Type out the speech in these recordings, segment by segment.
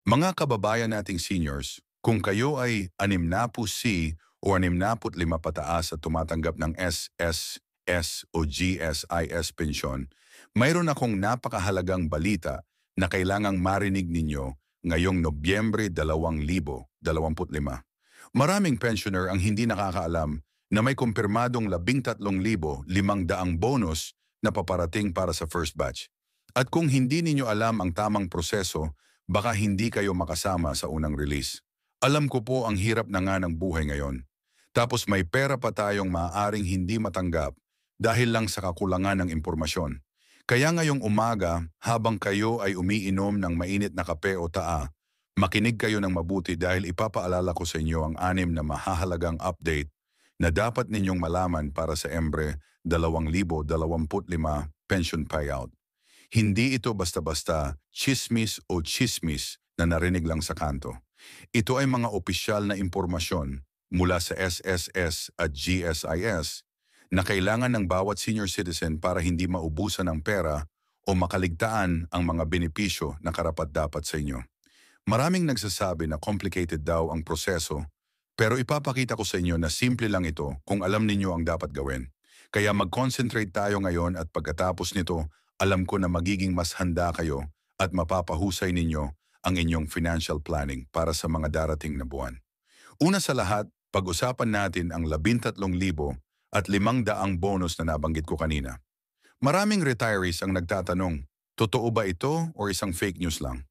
Mga kababayan nating seniors, kung kayo ay 60C o 65 pataas at tumatanggap ng SSS o GSIS pensyon, mayroon akong napakahalagang balita na kailangang marinig ninyo ngayong Nobyembre 2025. Maraming pensioner ang hindi nakakaalam na may kumpirmadong 13,500 bonus na paparating para sa first batch. At kung hindi ninyo alam ang tamang proseso, baka hindi kayo makasama sa unang release. Alam ko po ang hirap na nga ng buhay ngayon. Tapos may pera pa tayong maaaring hindi matanggap dahil lang sa kakulangan ng impormasyon. Kaya ngayong umaga, habang kayo ay umiinom ng mainit na kape o taa, makinig kayo ng mabuti dahil ipapaalala ko sa inyo ang 6 na mahahalagang update na dapat ninyong malaman para sa Embre 2025 pension payout. Hindi ito basta-basta chismis o chismis na narinig lang sa kanto. Ito ay mga opisyal na impormasyon mula sa SSS at GSIS na kailangan ng bawat senior citizen para hindi maubusan ng pera o makaligtaan ang mga benepisyo na karapat-dapat sa inyo. Maraming nagsasabi na complicated daw ang proseso, pero ipapakita ko sa inyo na simple lang ito kung alam ninyo ang dapat gawin. Kaya mag-concentrate tayo ngayon at pagkatapos nito, alam ko na magiging mas handa kayo at mapapahusay ninyo ang inyong financial planning para sa mga darating na buwan. Una sa lahat, pag-usapan natin ang 13,500 bonus na nabanggit ko kanina. Maraming retirees ang nagtatanong, totoo ba ito o isang fake news lang?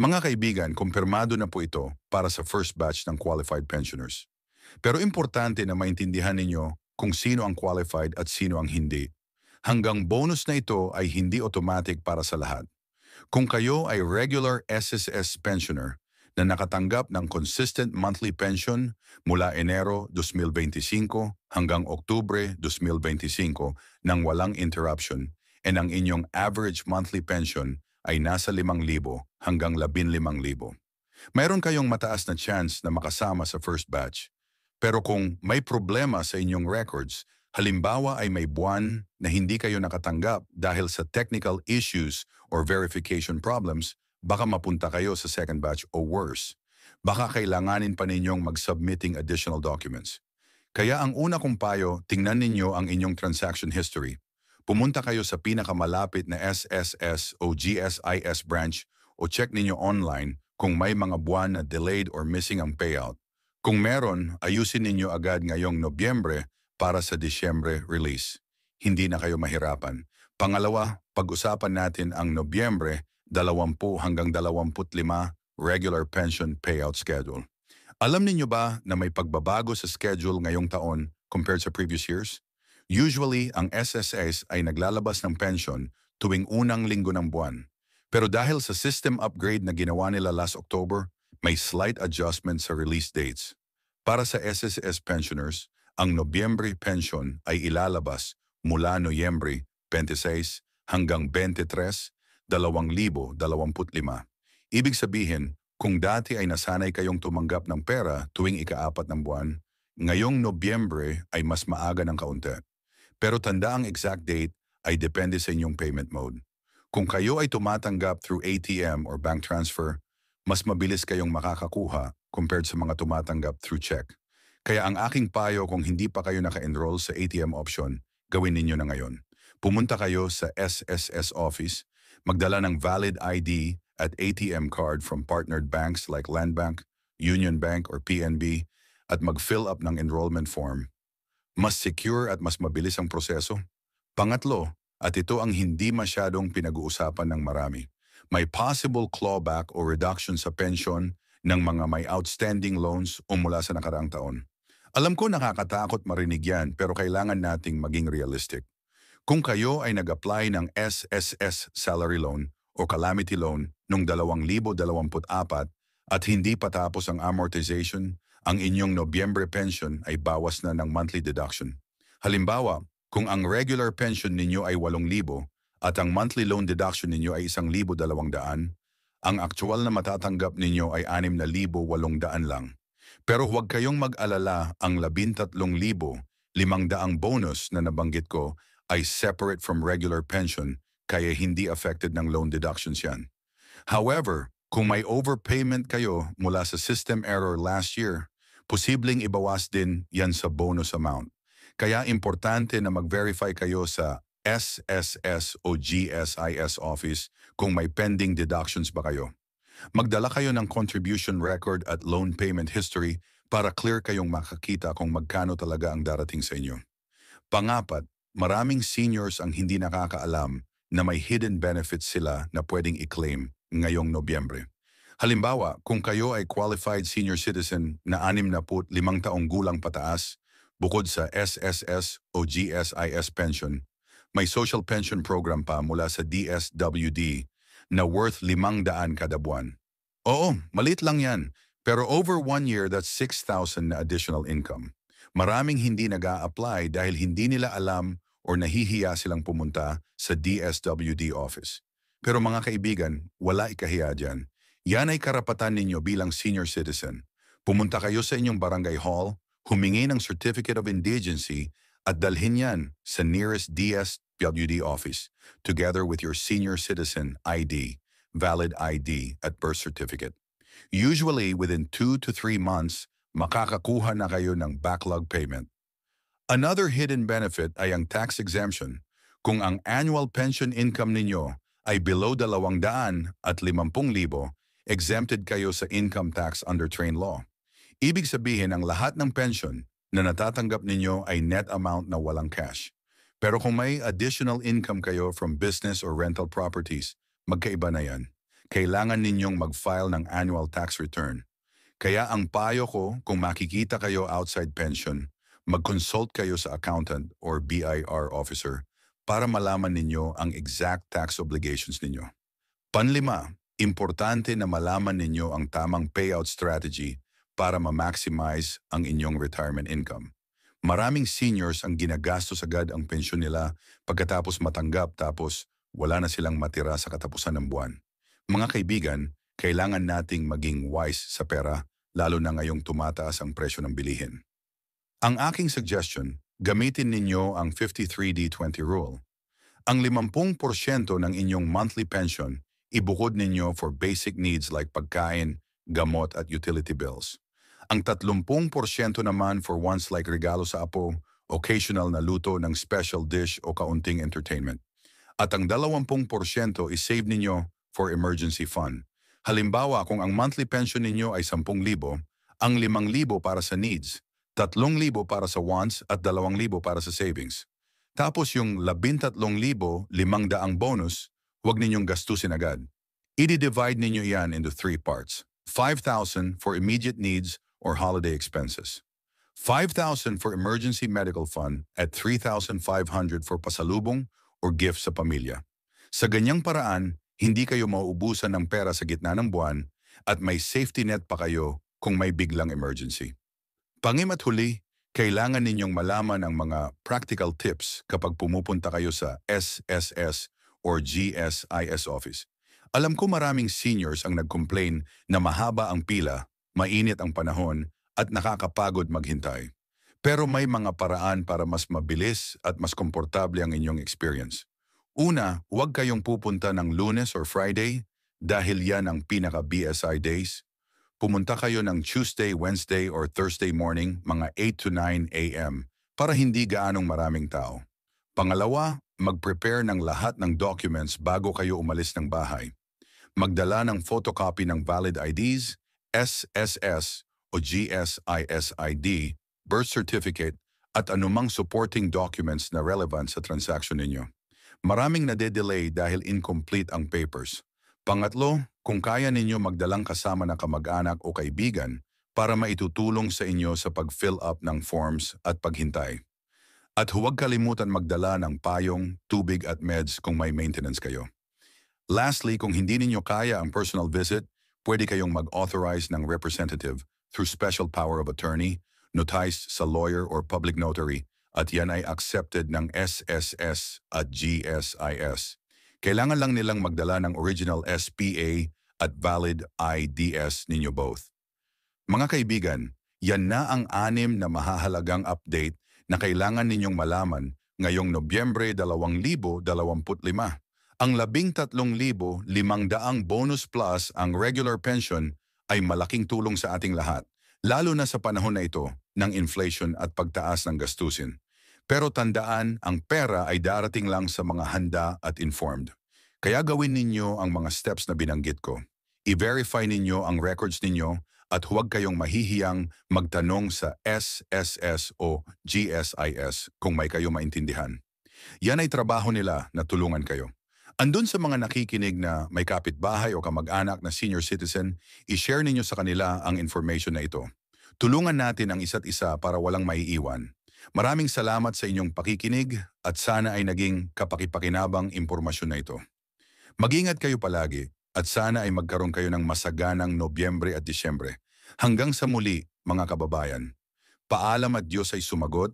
Mga kaibigan, kumpirmado na po ito para sa first batch ng qualified pensioners. Pero importante na maintindihan ninyo kung sino ang qualified at sino ang hindi. Hanggang bonus na ito ay hindi automatic para sa lahat. Kung kayo ay regular SSS pensioner na nakatanggap ng consistent monthly pension mula Enero 2025 hanggang Oktubre 2025 nang walang interruption and ang inyong average monthly pension ay nasa 5,000 hanggang 15,000. Mayroon kayong mataas na chance na makasama sa first batch. Pero kung may problema sa inyong records, halimbawa ay may buwan na hindi kayo nakatanggap dahil sa technical issues or verification problems, baka mapunta kayo sa second batch o worse. Baka kailanganin pa ninyong mag-submitting additional documents. Kaya ang una kong payo, tingnan ninyo ang inyong transaction history. Pumunta kayo sa pinakamalapit na SSS o GSIS branch o check ninyo online kung may mga buwan na delayed or missing ang payout. Kung meron, ayusin ninyo agad ngayong Nobyembre para sa Disyembre release. Hindi na kayo mahirapan. Pangalawa, pag-usapan natin ang Nobyembre 20 hanggang 25 regular pension payout schedule. Alam ninyo ba na may pagbabago sa schedule ngayong taon compared sa previous years? Usually, ang SSS ay naglalabas ng pension tuwing unang linggo ng buwan. Pero dahil sa system upgrade na ginawa nila last October, may slight adjustment sa release dates. Para sa SSS pensioners, ang Nobyembre pension ay ilalabas mula Noyembre 26 hanggang 23, 2025. Ibig sabihin, kung dati ay nasanay kayong tumanggap ng pera tuwing ika-4 ng buwan, ngayong Nobyembre ay mas maaga ng kaunti. Pero tanda ang exact date ay depende sa inyong payment mode. Kung kayo ay tumatanggap through ATM or bank transfer, mas mabilis kayong makakakuha compared sa mga tumatanggap through check. Kaya ang aking payo kung hindi pa kayo naka-enroll sa ATM option, gawin ninyo na ngayon. Pumunta kayo sa SSS office, magdala ng valid ID at ATM card from partnered banks like Land Bank, Union Bank or PNB at mag-fill up ng enrollment form. Mas secure at mas mabilis ang proseso. Pangatlo, at ito ang hindi masyadong pinag-uusapan ng marami, may possible clawback o reduction sa pension ng mga may outstanding loans o mula sa nakaraang taon. Alam ko nakakatakot marinig yan pero kailangan nating maging realistic. Kung kayo ay nag-apply ng SSS salary loan o calamity loan noong 2024 at hindi pa tapos ang amortization, ang inyong Nobyembre pension ay bawas na ng monthly deduction. Halimbawa, kung ang regular pension ninyo ay 8,000 at ang monthly loan deduction ninyo ay 1,200, ang actual na matatanggap ninyo ay 6,800 lang. Pero huwag kayong mag-alala, ang 13,500 bonus na nabanggit ko ay separate from regular pension kaya hindi affected ng loan deductions yan. However, Kung may overpayment kayo mula sa system error last year, posibleng ibawas din yan sa bonus amount. Kaya importante na mag-verify kayo sa SSS o GSIS office kung may pending deductions ba kayo. Magdala kayo ng contribution record at loan payment history para clear kayong makakita kung magkano talaga ang darating sa inyo. Pangapat, maraming seniors ang hindi nakakaalam na may hidden benefits sila na pwedeng i-claim ngayong Nobyembre. Halimbawa, kung kayo ay qualified senior citizen na 65 taong gulang pataas, bukod sa SSS o GSIS pension, may social pension program pa mula sa DSWD na worth 500 kada buwan. Oo, maliit lang yan, pero over 1 year that's 6,000 na additional income. Maraming hindi nag-a-apply dahil hindi nila alam or nahihiya silang pumunta sa DSWD office. Pero mga kaibigan, wala ikahiya dyan. Yan ay karapatan ninyo bilang senior citizen. Pumunta kayo sa inyong barangay hall, humingi ng Certificate of Indigency at dalhin yan sa nearest DSWD office together with your senior citizen ID, valid ID at birth certificate. Usually within 2 to 3 months, makakakuha na kayo ng backlog payment. Another hidden benefit ay ang tax exemption. Kung ang annual pension income ninyo ay below 250,000, exempted kayo sa income tax under train law. Ibig sabihin ang lahat ng pension na natatanggap ninyo ay net amount na walang cash. Pero kung may additional income kayo from business or rental properties, magkaiba na yan. Kailangan ninyong mag-file ng annual tax return. Kaya ang payo ko, kung makikita kayo outside pension, mag-consult kayo sa accountant or BIR officer para malaman ninyo ang exact tax obligations ninyo. Panlima, importante na malaman ninyo ang tamang payout strategy para ma-maximize ang inyong retirement income. Maraming seniors ang ginagastos agad ang pensyon nila pagkatapos matanggap tapos wala na silang matira sa katapusan ng buwan. Mga kaibigan, kailangan nating maging wise sa pera lalo na ngayong tumataas ang presyo ng bilihin. Ang aking suggestion, gamitin ninyo ang 53D20 rule. Ang 50% ng inyong monthly pension ibukod ninyo for basic needs like pagkain, gamot at utility bills. Ang 30% naman for wants like regalo sa apo, occasional na luto ng special dish o kaunting entertainment. At ang 20% is-save ninyo for emergency fund. Halimbawa, kung ang monthly pension ninyo ay 10,000, ang 5,000 para sa needs, 3,000 para sa wants at 2,000 para sa savings. Tapos yung 13,500 bonus, huwag ninyong gastusin agad. I-divide ninyo yan into 3 parts. 5,000 for immediate needs or holiday expenses. 5,000 for emergency medical fund at 3,500 for pasalubong or gifts sa pamilya. Sa ganyang paraan, hindi kayo mauubusan ng pera sa gitna ng buwan at may safety net pa kayo kung may biglang emergency. Pangimat huli, kailangan ninyong malaman ang mga practical tips kapag pumupunta kayo sa SSS or GSIS office. Alam ko maraming seniors ang nag-complain na mahaba ang pila, mainit ang panahon, at nakakapagod maghintay. Pero may mga paraan para mas mabilis at mas komportable ang inyong experience. Una, huwag kayong pupunta ng Lunes or Friday dahil yan ang pinaka-BSI days. Pumunta kayo ng Tuesday, Wednesday, or Thursday morning, mga 8 to 9 a.m. para hindi gaanong maraming tao. Pangalawa, mag-prepare ng lahat ng documents bago kayo umalis ng bahay. Magdala ng photocopy ng valid IDs, SSS o GSIS ID, birth certificate, at anumang supporting documents na relevant sa transaction ninyo. Maraming nade-delay dahil incomplete ang papers. Pangatlo, kung kaya ninyo magdalang kasama na kamag-anak o kaibigan para maitutulong sa inyo sa pag-fill up ng forms at paghintay. At huwag kalimutan magdala ng payong, tubig at meds kung may maintenance kayo. Lastly, kung hindi ninyo kaya ang personal visit, pwede kayong mag-authorize ng representative through special power of attorney, notized sa lawyer or public notary, at yan ay accepted ng SSS at GSIS. Kailangan lang nilang magdala ng original SPA at valid IDs ninyo both. Mga kaibigan, yan na ang 6 na mahahalagang update na kailangan ninyong malaman ngayong Nobyembre 2025. Ang 13,500 bonus plus ang regular pension ay malaking tulong sa ating lahat, lalo na sa panahon na ito ng inflation at pagtaas ng gastusin. Pero tandaan, ang pera ay darating lang sa mga handa at informed. Kaya gawin ninyo ang mga steps na binanggit ko. I-verify ninyo ang records ninyo at huwag kayong mahihiyang magtanong sa SSS o GSIS kung may kayo maintindihan. Yan ay trabaho nila na tulungan kayo. Andun sa mga nakikinig na may kapitbahay o kamag-anak na senior citizen, i-share ninyo sa kanila ang information na ito. Tulungan natin ang isa't isa para walang maiiwan. Maraming salamat sa inyong pakikinig at sana ay naging kapakipakinabang impormasyon na ito. Mag-ingat kayo palagi at sana ay magkaroon kayo ng masaganang Nobyembre at Disyembre. Hanggang sa muli, mga kababayan. Paalam at Diyos ay sumagot.